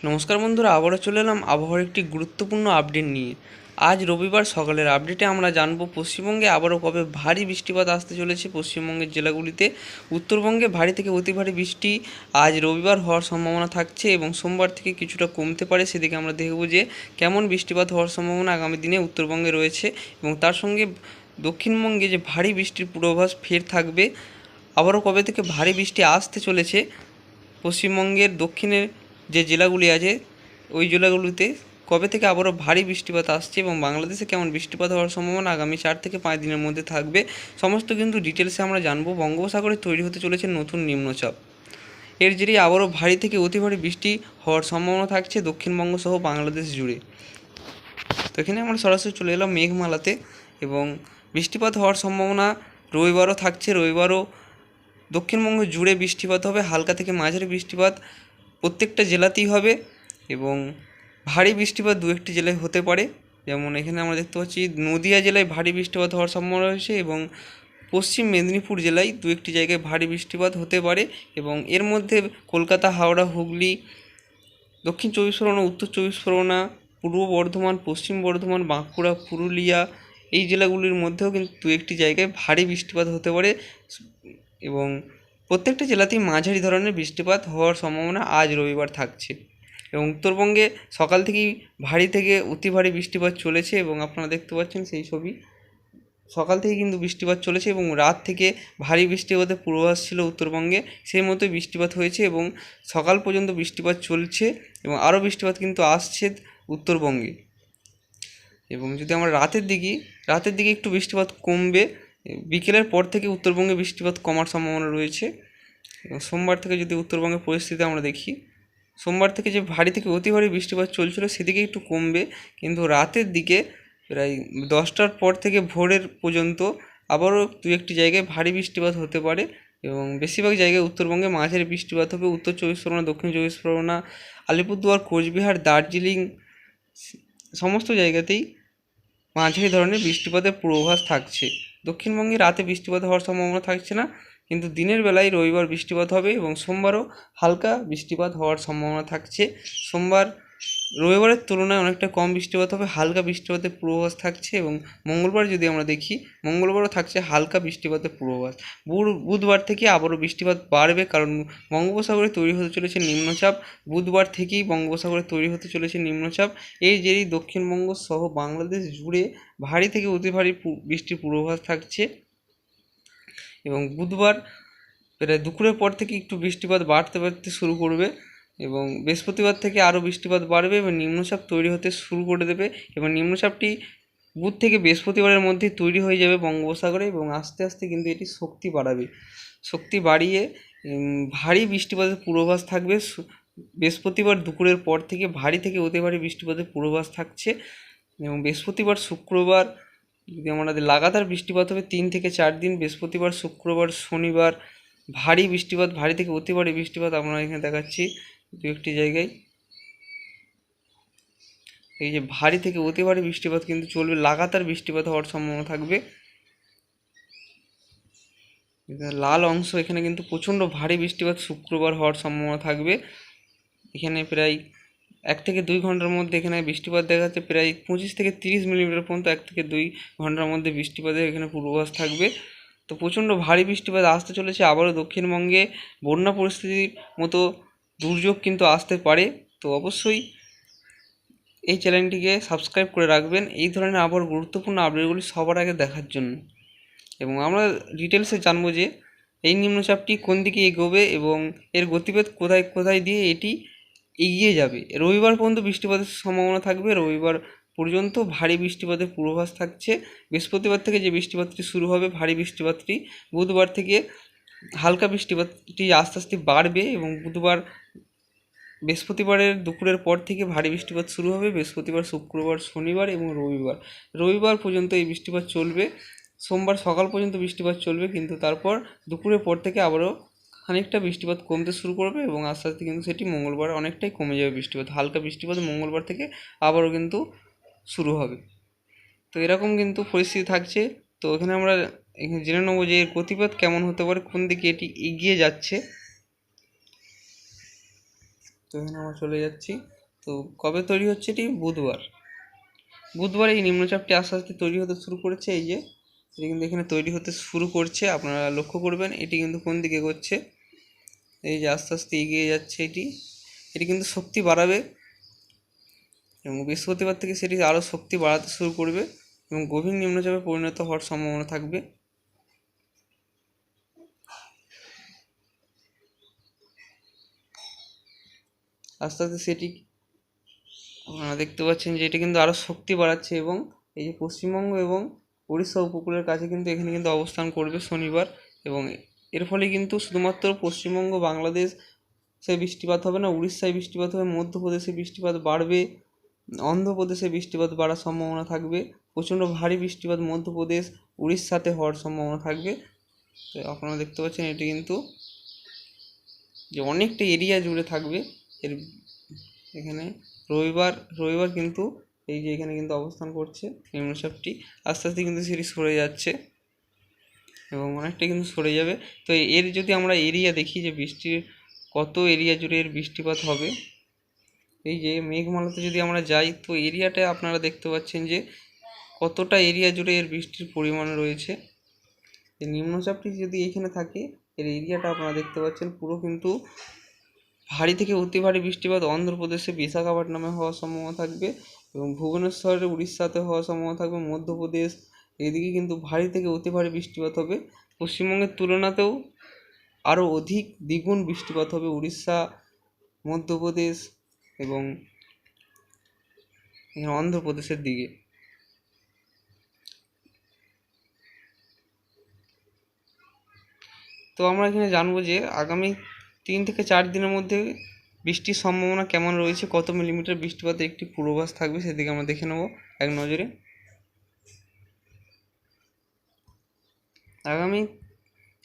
নমস্কার বন্ধুরা, আবারও চলে এলাম আবহাওয়ার একটি গুরুত্বপূর্ণ আপডেট নিয়ে। আজ রবিবার সকালের আপডেটে আমরা জানবো পশ্চিমবঙ্গে আবারও কবে ভারী বৃষ্টিপাত আসতে চলেছে। পশ্চিমবঙ্গের জেলাগুলিতে উত্তরবঙ্গে ভারী থেকে অতি ভারী বৃষ্টি আজ রবিবার হওয়ার সম্ভাবনা থাকছে এবং সোমবার থেকে কিছুটা কমতে পারে। সেদিকে আমরা দেখব যে কেমন বৃষ্টিপাত হওয়ার সম্ভাবনা আগামী দিনে উত্তরবঙ্গে রয়েছে এবং তার সঙ্গে দক্ষিণবঙ্গে যে ভারী বৃষ্টির পূর্বাভাস ফের থাকবে। আবারও কবে থেকে ভারী বৃষ্টি আসতে চলেছে পশ্চিমবঙ্গের দক্ষিণের যে জেলাগুলি আছে ওই জেলাগুলিতে কবে থেকে আবারও ভারী বৃষ্টিপাত আসছে এবং বাংলাদেশে কেমন বৃষ্টিপাত হওয়ার সম্ভাবনা আগামী 4 থেকে 5 দিনের মধ্যে থাকবে, সমস্ত কিন্তু ডিটেলসে আমরা জানবো। বঙ্গোপসাগরে তৈরি হতে চলেছে নতুন নিম্নচাপ, এর জেরেই আবারও ভারী থেকে অতি ভারী বৃষ্টি হওয়ার সম্ভাবনা থাকছে দক্ষিণবঙ্গ সহ বাংলাদেশ জুড়ে। তো এখানে আমরা সরাসরি চলে এলাম মেঘমালাতে এবং বৃষ্টিপাত হওয়ার সম্ভাবনা রবিবারও থাকছে। রবিবারও দক্ষিণবঙ্গ জুড়ে বৃষ্টিপাত হবে, হালকা থেকে মাঝারি বৃষ্টিপাত প্রত্যেকটা জেলাতেই হবে এবং ভারী বৃষ্টিপাত দু একটি জেলায় হতে পারে। যেমন এখানে আমরা দেখতে পাচ্ছি নদিয়া জেলায় ভারী বৃষ্টিপাত হওয়ার সম্ভাবনা রয়েছে এবং পশ্চিম মেদিনীপুর জেলায় দু একটি জায়গায় ভারী বৃষ্টিপাত হতে পারে এবং এর মধ্যে কলকাতা, হাওড়া, হুগলি, দক্ষিণ চব্বিশ পরগনা, উত্তর চব্বিশ পরগনা, পূর্ব বর্ধমান, পশ্চিম বর্ধমান, বাঁকুড়া, পুরুলিয়া এই জেলাগুলির মধ্যেও কিন্তু দু একটি জায়গায় ভারী বৃষ্টিপাত হতে পারে এবং প্রত্যেকটা জেলাতেই মাঝারি ধরনের বৃষ্টিপাত হওয়ার সম্ভাবনা আজ রবিবার থাকছে এবং উত্তরবঙ্গে সকাল থেকেই ভারী থেকে অতি ভারী বৃষ্টিপাত চলেছে এবং আপনারা দেখতে পাচ্ছেন সেই ছবি। সকাল থেকে কিন্তু বৃষ্টিপাত চলেছে এবং রাত থেকে ভারী বৃষ্টিপাতের পূর্বাভাস ছিল উত্তরবঙ্গে, সেই মতোই বৃষ্টিপাত হয়েছে এবং সকাল পর্যন্ত বৃষ্টিপাত চলছে এবং আরও বৃষ্টিপাত কিন্তু আসছে উত্তরবঙ্গে। এবং যদি আমরা রাতের দিকে একটু বৃষ্টিপাত কমবে, বিকেলের পর থেকে উত্তরবঙ্গে বৃষ্টিপাত কমার সম্ভাবনা রয়েছে এবং সোমবার থেকে যদি উত্তরবঙ্গের পরিস্থিতি আমরা দেখি, সোমবার থেকে যে ভারী থেকে অতি ভারী বৃষ্টিপাত চলছিল সেদিকে একটু কমবে, কিন্তু রাতের দিকে প্রায় 10টার পর থেকে ভোরের পর্যন্ত আবারও দু একটি জায়গায় ভারী বৃষ্টিপাত হতে পারে এবং বেশিরভাগ জায়গায় উত্তরবঙ্গে মাঝারি বৃষ্টিপাত হবে। উত্তর চব্বিশ পরগনা, দক্ষিণ চব্বিশ পরগনা, আলিপুরদুয়ার, কোচবিহার, দার্জিলিং সমস্ত জায়গাতেই মাঝারি ধরনের বৃষ্টিপাতের পূর্বাভাস থাকছে। দক্ষিণবঙ্গে রাতে বৃষ্টিপাত হওয়ার সম্ভাবনা থাকছে না, কিন্তু দিনের বেলায় রবিবার বৃষ্টিপাত হবে এবং সোমবারও হালকা বৃষ্টিপাত হওয়ার সম্ভাবনা থাকছে। সোমবার রবিবারের তুলনায় অনেকটা কম বৃষ্টিপাত হবে, হালকা বৃষ্টিপাতের পূর্বাভাস থাকছে এবং মঙ্গলবার যদি আমরা দেখি, মঙ্গলবারও থাকছে হালকা বৃষ্টিপাতের পূর্বাভাস। বুধবার থেকে আবারও বৃষ্টিপাত বাড়বে, কারণ বঙ্গোপসাগরে তৈরি হতে চলেছে নিম্নচাপ। বুধবার থেকেই বঙ্গোপসাগরে তৈরি হতে চলেছে নিম্নচাপ, এই জেরেই দক্ষিণবঙ্গ সহ বাংলাদেশ জুড়ে ভারী থেকে অতি ভারী বৃষ্টির পূর্বাভাস থাকছে এবং বুধবার প্রায় দুপুরের পর থেকে একটু বৃষ্টিপাত বাড়তে শুরু করবে এবং বৃহস্পতিবার থেকে আরও বৃষ্টিপাত বাড়বে এবং নিম্নচাপ তৈরি হতে শুরু করে দেবে এবং নিম্নচাপটি বুধ থেকে বৃহস্পতিবারের মধ্যে তৈরি হয়ে যাবে বঙ্গোপসাগরে এবং আস্তে আস্তে কিন্তু এটি শক্তি বাড়িয়ে ভারী বৃষ্টিপাতের পূর্বাভাস থাকবে। বৃহস্পতিবার দুপুরের পর থেকে ভারী থেকে অতি ভারী বৃষ্টিপাতের পূর্বাভাস থাকছে এবং বৃহস্পতিবার, শুক্রবার যদি আমাদের লাগাতার বৃষ্টিপাত হবে 3 থেকে 4 দিন। বৃহস্পতিবার, শুক্রবার, শনিবার ভারী বৃষ্টিপাত, ভারী থেকে অতি ভারী বৃষ্টিপাত আমরা এখানে দেখাচ্ছি দু একটি জায়গায়। এই যে ভারী থেকে অতি ভারী বৃষ্টিপাত কিন্তু চলবে, লাগাতার বৃষ্টিপাত হওয়ার সম্ভাবনা থাকবে। লাল অংশ এখানে কিন্তু প্রচণ্ড ভারী বৃষ্টিপাত শুক্রবার হওয়ার সম্ভাবনা থাকবে। এখানে প্রায় 1 থেকে 2 ঘন্টার মধ্যে এখানে বৃষ্টিপাত দেখা যাচ্ছে, প্রায় 25 থেকে 30 মিলিমিটার পর্যন্ত 1 থেকে 2 ঘন্টার মধ্যে বৃষ্টিপাতের এখানে পূর্বাভাস থাকবে। তো প্রচণ্ড ভারী বৃষ্টিপাত আসতে চলেছে। আবারও দক্ষিণবঙ্গে বন্যা পরিস্থিতির মতো দুর্যোগ কিন্তু আসতে পারে। তো অবশ্যই এই চ্যানেলটিকে সাবস্ক্রাইব করে রাখবেন এই ধরনের আবার গুরুত্বপূর্ণ আপডেটগুলি সবার আগে দেখার জন্য। এবং আমরা ডিটেলসে জানবো যে এই নিম্নচাপটি কোন দিকে এগোবে এবং এর গতিবেগ কোথায় কোথায় দিয়ে এটি এগিয়ে যাবে। রবিবার পর্যন্ত বৃষ্টিপাতের সম্ভাবনা থাকবে, রবিবার পর্যন্ত ভারী বৃষ্টিপাতের পূর্বাভাস থাকছে। বৃহস্পতিবার থেকে যে বৃষ্টিপাতটি শুরু হবে ভারী বৃষ্টিপাতটি, বুধবার থেকে হালকা বৃষ্টিপাতটি আস্তে আস্তে বাড়বে এবং বৃহস্পতিবারের দুপুরের পর থেকে ভারী বৃষ্টিপাত শুরু হবে। বৃহস্পতিবার, শুক্রবার, শনিবার এবং রবিবার পর্যন্ত এই বৃষ্টিপাত চলবে। সোমবার সকাল পর্যন্ত বৃষ্টিপাত চলবে, কিন্তু তারপর দুপুরের পর থেকে আবারও খানিকটা বৃষ্টিপাত কমতে শুরু করবে এবং আস্তে আস্তে কিন্তু সেটি মঙ্গলবার অনেকটাই কমে যাবে বৃষ্টিপাত। হালকা বৃষ্টিপাত মঙ্গলবার থেকে আবারও কিন্তু শুরু হবে। তো এরকম কিন্তু পরিস্থিতি থাকছে। তো এখানে আমরা জেনে নেবো যে এর গতিপথ কেমন হতে পারে, কোন দিকে এটি এগিয়ে যাচ্ছে। তো এখানে আমরা চলে যাচ্ছি। তো কবে তৈরি হচ্ছে এটি? বুধবার এই নিম্নচাপটি আস্তে আস্তে তৈরি হতে শুরু করেছে। এই যে এটি কিন্তু এখানে তৈরি হতে শুরু করছে, আপনারা লক্ষ্য করবেন এটি কিন্তু কোন দিকে এগোচ্ছে। এই যে আস্তে আস্তে এগিয়ে যাচ্ছে এটি এটি কিন্তু শক্তি বাড়াবে এবং বৃহস্পতিবার থেকে সেটি আরও শক্তি বাড়াতে শুরু করবে এবং গভীর নিম্নচাপে পরিণত হওয়ার সম্ভাবনা থাকবে। আস্তে আস্তে সেটি আপনারা দেখতে পাচ্ছেন যে এটি কিন্তু আরও শক্তি বাড়াচ্ছে এবং এই যে পশ্চিমবঙ্গ এবং উড়িষ্যা উপকূলের কাছে কিন্তু এখানে কিন্তু অবস্থান করবে শনিবার, এবং এর ফলে কিন্তু শুধুমাত্র পশ্চিমবঙ্গ বাংলাদেশ সে বৃষ্টিপাত হবে না, উড়িষ্যায় বৃষ্টিপাত হবে, মধ্যপ্রদেশে বৃষ্টিপাত বাড়বে, অন্ধ্রপ্রদেশে বৃষ্টিপাত বাড়ার সম্ভাবনা থাকবে, প্রচণ্ড ভারী বৃষ্টিপাত মধ্যপ্রদেশ উড়িষ্যাতে হওয়ার সম্ভাবনা থাকবে। তো আপনারা দেখতে পাচ্ছেন এটি কিন্তু যে অনেকটা এরিয়া জুড়ে থাকবে। এর এখানে রবিবার কিন্তু এই যে এখানে কিন্তু অবস্থান করছে নিম্নচাপটি, আস্তে আস্তে কিন্তু সেটি সরে যাচ্ছে এবং অনেকটা কিন্তু সরে যাবে। তো এর যদি আমরা এরিয়া দেখি যে বৃষ্টির কত এরিয়া জুড়ে এর বৃষ্টিপাত হবে, এই যে মেঘমালাতে যদি আমরা যাই তো এরিয়াটা আপনারা দেখতে পাচ্ছেন যে কতটা এরিয়া জুড়ে এর বৃষ্টির পরিমাণ রয়েছে। এই নিম্নচাপটি যদি এখানে থাকে এর এরিয়াটা আপনারা দেখতে পাচ্ছেন পুরো কিন্তু ভারী থেকে অতি ভারী বৃষ্টিপাত অন্ধ্রপ্রদেশে বিশাখাপট্টনমে হওয়ার সম্ভাবনা থাকবে এবং ভুবনেশ্বরে উড়িষ্যাতে হওয়ার সম্ভাবনা থাকবে, মধ্যপ্রদেশ এদিকে কিন্তু ভারী থেকে অতি ভারী বৃষ্টিপাত হবে। পশ্চিমবঙ্গের তুলনাতেও আরও অধিক দ্বিগুণ বৃষ্টিপাত হবে উড়িষ্যা, মধ্যপ্রদেশ এবং অন্ধ্রপ্রদেশের দিকে। তো আমরা এখানে জানবো যে আগামী 3 থেকে 4 দিনের মধ্যে বৃষ্টির সম্ভাবনা কেমন রয়েছে, কত মিলিমিটার বৃষ্টিপাতের একটি পূর্বাভাস থাকবে সেদিকে আমরা দেখে নেব এক নজরে। আগামী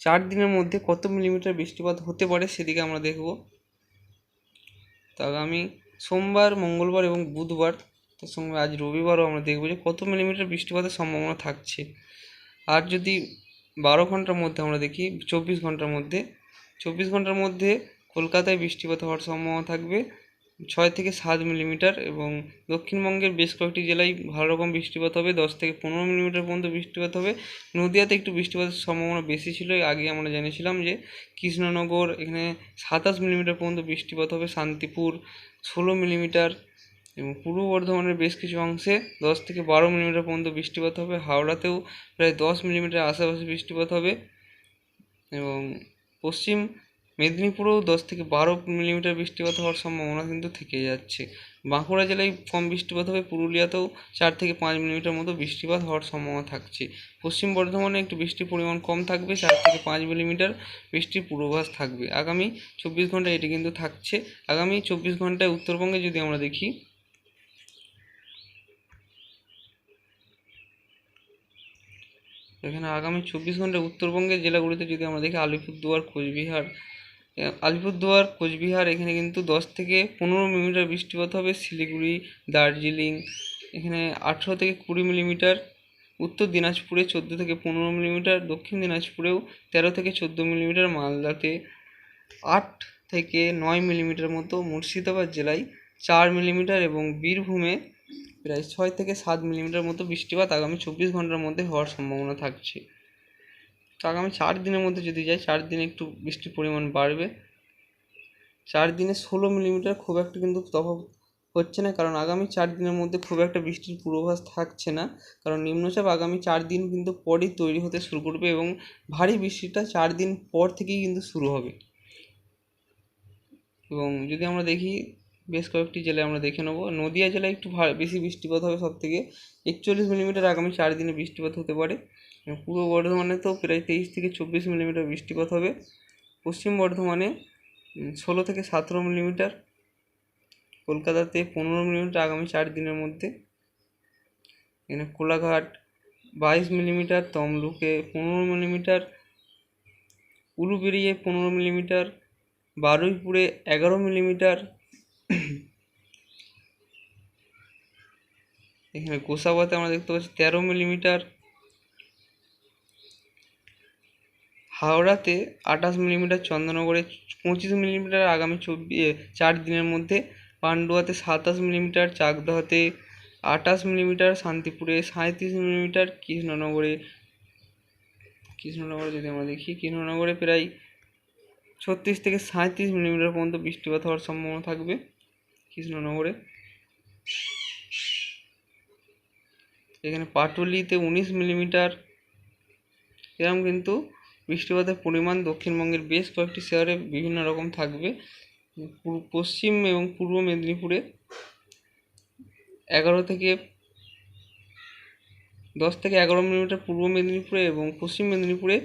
4 দিনের মধ্যে কত মিলিমিটার বৃষ্টিপাত হতে পারে সেদিকে আমরা দেখব। তো আগামী সোমবার, মঙ্গলবার এবং বুধবার, তার সঙ্গে আজ রবিবারও আমরা দেখব যে কত মিলিমিটার বৃষ্টিপাতের সম্ভাবনা থাকছে। আর যদি 12 ঘন্টার মধ্যে আমরা দেখি 24 ঘন্টার মধ্যে কলকাতায় বৃষ্টিপাত হওয়ার সম্ভাবনা থাকবে 6 থেকে 7 মিলিমিটার এবং দক্ষিণবঙ্গের বেশ কয়েকটি জেলায় ভালো রকম বৃষ্টিপাত হবে, 10 থেকে 15 মিলিমিটার পর্যন্ত বৃষ্টিপাত হবে। নদিয়াতে একটু বৃষ্টিপাতের সম্ভাবনা বেশি ছিল, আগে আমরা জেনেছিলাম যে কৃষ্ণনগর এখানে 27 মিলিমিটার পর্যন্ত বৃষ্টিপাত হবে, শান্তিপুর 16 মিলিমিটার এবং পূর্ব বর্ধমানের বেশ কিছু অংশে 10 থেকে 12 মিলিমিটার পর্যন্ত বৃষ্টিপাত হবে, হাওড়াতেও প্রায় 10 মিলিমিটার আশেপাশে বৃষ্টিপাত হবে এবং পশ্চিম মেদিনীপুরেও 10 থেকে 12 মিলিমিটার বৃষ্টিপাত হওয়ার সম্ভাবনা কিন্তু থেকে যাচ্ছে। বাঁকুড়া জেলায় কম বৃষ্টিপাত হবে, পুরুলিয়াতেও 4 থেকে 5 মিলিমিটার মতো বৃষ্টিপাত হওয়ার সম্ভাবনা থাকছে। পশ্চিম বর্ধমানে একটু বৃষ্টির পরিমাণ কম থাকবে, 4 থেকে 5 মিলিমিটার বৃষ্টির পূর্বাভাস থাকবে আগামী 24 ঘন্টায়, এটি কিন্তু থাকছে। আগামী 24 ঘন্টায় উত্তরবঙ্গে যদি আমরা দেখি, এখানে আগামী 24 ঘন্টায় উত্তরবঙ্গের জেলাগুলিতে যদি আমরা দেখি আলিপুরদুয়ার কোচবিহার এখানে কিন্তু 10 থেকে 15 মিলিমিটার বৃষ্টিপাত হবে, শিলিগুড়ি, দার্জিলিং এখানে 18 থেকে 20 মিলিমিটার, উত্তর দিনাজপুরে 14 থেকে 15 মিলিমিটার, দক্ষিণ দিনাজপুরেও 13 থেকে 14 মিলিমিটার, মালদাতে 8 থেকে 9 মিলিমিটার মতো, মুর্শিদাবাদ জেলায় 4 মিলিমিটার এবং বীরভূমে প্রায় 6 থেকে 7 মিলিমিটার মতো বৃষ্টিপাত আগামী 24 ঘন্টার মধ্যে হওয়ার সম্ভাবনা থাকছে। তো আগামী 4 দিনের মধ্যে যদি যাই, 4 দিনে একটু বৃষ্টির পরিমাণ বাড়বে, 4 দিনে 16 মিলিমিটার, খুব একটা কিন্তু তফাৎ হচ্ছে না, কারণ আগামী 4 দিনের মধ্যে খুব একটা বৃষ্টির পূর্বাভাস থাকছে না, কারণ নিম্নচাপ আগামী 4 দিন কিন্তু পরই তৈরি হতে শুরু করবে এবং ভারী বৃষ্টিটা 4 দিন পর থেকেই কিন্তু শুরু হবে। এবং যদি আমরা দেখি বেশ কয়েকটি জেলায় আমরা দেখে নেব, নদিয়া জেলায় একটু বেশি বৃষ্টিপাত হবে, সব থেকে 41 মিলিমিটার আগামী 4 দিনে বৃষ্টিপাত হতে পারে। পূর্ব বর্ধমানে তো প্রায় 23 থেকে 24 মিলিমিটার বৃষ্টিপাত হবে, পশ্চিম বর্ধমানে 16 থেকে 17 মিলিমিটার, কলকাতাতে 15 মিলিমিটার আগামী 4 দিনের মধ্যে, এখানে কোলাঘাট 22 মিলিমিটার, তমলুকে 15 মিলিমিটার, উলুবেড়িয়ে 15 মিলিমিটার, বারুইপুরে 11 মিলিমিটার, এখানে গোসাবাতে আমরা দেখতে পাচ্ছি 13 মিলিমিটার, হাওড়াতে 28 মিলিমিটার, চন্দননগরে 25 মিলিমিটার আগামী 4 দিনের মধ্যে, পান্ডুয়াতে 27 মিলিমিটার, চাকদহতে 28 মিলিমিটার, শান্তিপুরে 37 মিলিমিটার, কৃষ্ণনগরে যদি আমরা দেখি, কৃষ্ণনগরে প্রায় 36 থেকে 37 মিলিমিটার পর্যন্ত বৃষ্টিপাত হওয়ার সম্ভাবনা থাকবে কৃষ্ণনগরে। এখানে পাটুলিতে 19 মিলিমিটার। এরকম কিন্তু বৃষ্টিপাতের পরিমাণ দক্ষিণবঙ্গের বেশ কয়েকটি শহরে বিভিন্ন রকম থাকবে। পশ্চিম এবং পূর্ব মেদিনীপুরে 10 থেকে 11 মিলিমিটার, পূর্ব মেদিনীপুরে এবং পশ্চিম মেদিনীপুরে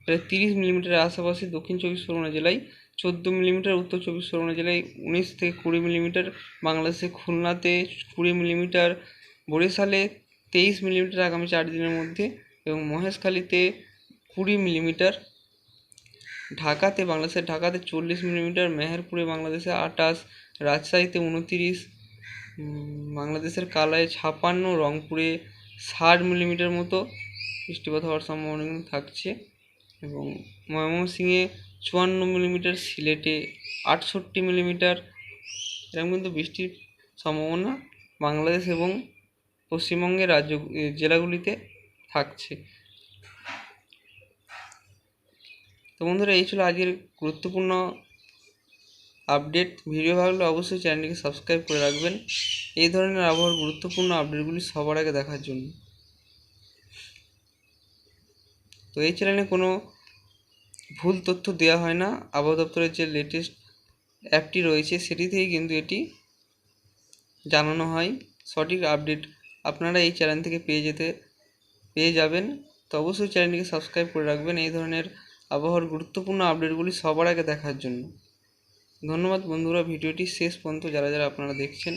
প্রায় 30 মিলিমিটারের আশেপাশে, দক্ষিণ 24 পরগনা জেলায় 14 মিলিমিটার, উত্তর 24 পরগনা জেলায় 19 থেকে 20 মিলিমিটার, বাংলাদেশে খুলনাতে 20 মিলিমিটার, বরিশালে 23 মিলিমিটার আগামী 4 দিনের মধ্যে এবং মহেশখালীতে 20 মিলিমিটার, ঢাকাতে, বাংলাদেশের ঢাকাতে 40 মিলিমিটার, মেহেরপুরে বাংলাদেশে 28, রাজশাহীতে 29, বাংলাদেশের কালায় 56, রংপুরে 60 মিলিমিটার মতো বৃষ্টিপাত হওয়ার সম্ভাবনা কিন্তু থাকছে এবং ময়মনসিংহে 54 মিলিমিটার, সিলেটে 68 মিলিমিটার। এরকম কিন্তু বৃষ্টির সম্ভাবনা বাংলাদেশ এবং পশ্চিমবঙ্গের জেলাগুলিতে থাকছে। তো বন্ধুরা, এই ছিল আজকের গুরুত্বপূর্ণ আপডেট। ভিডিও ভালো লাগলে অবশ্যই চ্যানেলটিকে সাবস্ক্রাইব করে রাখবেন এই ধরনের আবহাওয়ার গুরুত্বপূর্ণ আপডেটগুলি সবার আগে দেখার জন্য। তো এই চ্যানেলে কোনো ভুল তথ্য দেওয়া হয় না। আবহাওয়া দপ্তরের যে লেটেস্ট অ্যাপটি রয়েছে সেটি থেকেই কিন্তু এটি জানানো হয়। সঠিক আপডেট আপনারা এই চ্যানেল থেকে পেয়ে যাবেন। তো অবশ্যই চ্যানেলটিকে সাবস্ক্রাইব করে রাখবেন এই ধরনের আবহাওয়ার গুরুত্বপূর্ণ আপডেটগুলি সবার আগে দেখার জন্য। ধন্যবাদ বন্ধুরা, ভিডিওটি শেষ পর্যন্ত যারা আপনারা দেখছেন।